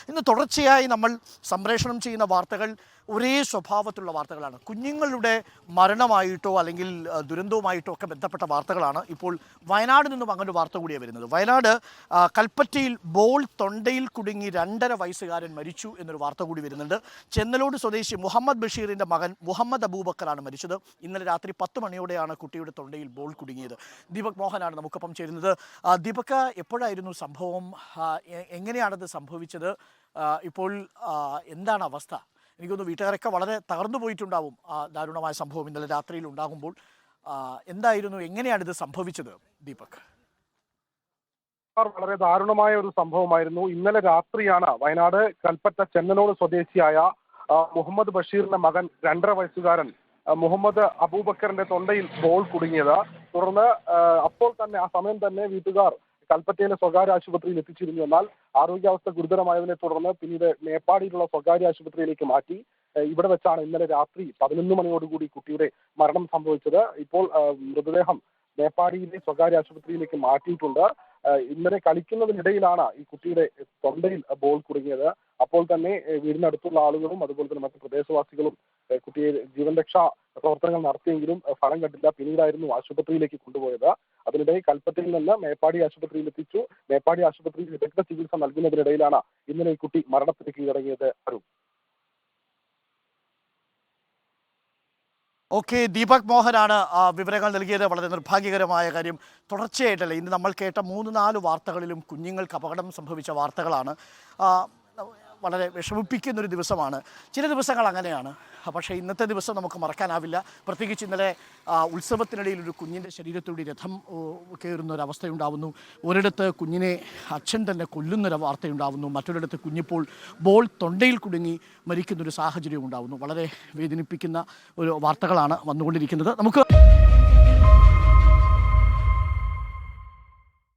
ഇന്ന് തുടർച്ചയായി നമ്മൾ സംപ്രേഷണം ചെയ്യുന്ന വാർത്തകൾ ഒരേ സ്വഭാവത്തിലുള്ള വാർത്തകളാണ്. കുഞ്ഞുങ്ങളുടെ മരണമായിട്ടോ അല്ലെങ്കിൽ ദുരന്തവുമായിട്ടോ ഒക്കെ ബന്ധപ്പെട്ട വാർത്തകളാണ്. ഇപ്പോൾ വയനാട് നിന്നും അങ്ങനൊരു വാർത്ത കൂടിയാണ് വരുന്നത്. വയനാട് കൽപ്പറ്റയിൽ ബോൾ തൊണ്ടയിൽ കുടുങ്ങി 2.5 വയസ്സുകാരൻ മരിച്ചു എന്നൊരു വാർത്ത കൂടി വരുന്നുണ്ട്. ചെന്നലോട് സ്വദേശി മുഹമ്മദ് ബഷീറിൻ്റെ മകൻ മുഹമ്മദ് അബൂബക്കറാണ് മരിച്ചത്. ഇന്നലെ രാത്രി 10 മണിയോടെയാണ് കുട്ടിയുടെ തൊണ്ടയിൽ ബോൾ കുടുങ്ങിയത്. ദീപക് മോഹനാണ് നമുക്കൊപ്പം ചേരുന്നത്. ദീപക്, എപ്പോഴായിരുന്നു സംഭവം? എങ്ങനെയാണത് സംഭവിച്ചത്? ഇപ്പോൾ എന്താണ് അവസ്ഥ? എനിക്കൊന്ന് വീട്ടുകാരൊക്കെ വളരെ തകർന്നു പോയിട്ടുണ്ടാവും ആ ദാരുണമായ സംഭവം ഇന്നലെ രാത്രിയിൽ ഉണ്ടാകുമ്പോൾ. എന്തായിരുന്നു, എങ്ങനെയാണ് ഇത് സംഭവിച്ചത് ദീപക്? വളരെ ദാരുണമായ ഒരു സംഭവമായിരുന്നു. ഇന്നലെ രാത്രിയാണ് വയനാട് കൽപ്പറ്റ ചെന്നലോട് സ്വദേശിയായ മുഹമ്മദ് ബഷീറിന്റെ മകൻ 2.5 വയസ്സുകാരൻ മുഹമ്മദ് അബൂബക്കറിന്റെ തൊണ്ടയിൽ ബോൾ കുടുങ്ങിയത്. തുടർന്ന് അപ്പോൾ തന്നെ ആ സമയം തന്നെ വീട്ടുകാർ കൽപ്പറ്റയിലെ സ്വകാര്യ ആശുപത്രിയിൽ എത്തിച്ചിരുന്നു. എന്നാൽ ആരോഗ്യാവസ്ഥ ഗുരുതരമായതിനെ തുടർന്ന് പിന്നീട് മേപ്പാടിയിലുള്ള സ്വകാര്യ ആശുപത്രിയിലേക്ക് മാറ്റി. ഇവിടെ വെച്ചാണ് ഇന്നലെ രാത്രി 11 മണിയോടുകൂടി കുട്ടിയുടെ മരണം സംഭവിച്ചത്. ഇപ്പോൾ മൃതദേഹം മേപ്പാടിയിലെ സ്വകാര്യ ആശുപത്രിയിലേക്ക് മാറ്റിയിട്ടുണ്ട്. ഇന്നലെ കളിക്കുന്നതിനിടയിലാണ് ഈ കുട്ടിയുടെ തൊണ്ടയിൽ ബോൾ കുടുങ്ങിയത്. അപ്പോൾ തന്നെ വീടിനടുത്തുള്ള ആളുകളും അതുപോലെ തന്നെ മറ്റ് പ്രദേശവാസികളും കുട്ടിയെ ജീവൻ രക്ഷാ പ്രവർത്തനങ്ങൾ നടത്തിയെങ്കിലും ഫലം കണ്ടില്ല. പിന്നീടായിരുന്നു ആശുപത്രിയിലേക്ക് കൊണ്ടുപോയത്. അതിനിടെ കൽപ്പറ്റയിൽ നിന്ന് മേപ്പാടി ആശുപത്രിയിൽ എത്തിച്ചു. മേപ്പാടി ആശുപത്രിയിൽ വിദഗ്ധ ചികിത്സ നൽകുന്നതിനിടയിലാണ് ഇന്നലെ ഈ കുട്ടി മരണത്തിന് കീഴടങ്ങിയത്. ഓക്കെ, ദീപക് മോഹനാണ് വിവരങ്ങൾ നൽകിയത്. വളരെ നിർഭാഗ്യകരമായ കാര്യം. തുടർച്ചയായിട്ടല്ലേ ഇന്ന് നമ്മൾ കേട്ട 3-4 വാർത്തകളിലും കുഞ്ഞുങ്ങൾക്ക് അപകടം സംഭവിച്ച വാർത്തകളാണ്. വളരെ വിഷമിപ്പിക്കുന്നൊരു ദിവസമാണ്. ചില ദിവസങ്ങൾ അങ്ങനെയാണ്, പക്ഷേ ഇന്നത്തെ ദിവസം നമുക്ക് മറക്കാനാവില്ല. പ്രത്യേകിച്ച് ഇന്നലെ ഉത്സവത്തിനിടയിൽ ഒരു കുഞ്ഞിൻ്റെ ശരീരത്തിലൂടെ രഥം കയറുന്നൊരവസ്ഥയുണ്ടാവുന്നു. ഒരിടത്ത് കുഞ്ഞിനെ അച്ഛൻ തന്നെ കൊല്ലുന്നൊരു വാർത്തയുണ്ടാവുന്നു. മറ്റൊരിടത്ത് കുഞ്ഞിപ്പോൾ ബോൾ തൊണ്ടയിൽ കുടുങ്ങി മരിക്കുന്നൊരു സാഹചര്യം ഉണ്ടാവുന്നു. വളരെ വേദനിപ്പിക്കുന്ന ഒരു വാർത്തകളാണ് വന്നുകൊണ്ടിരിക്കുന്നത്. നമുക്ക്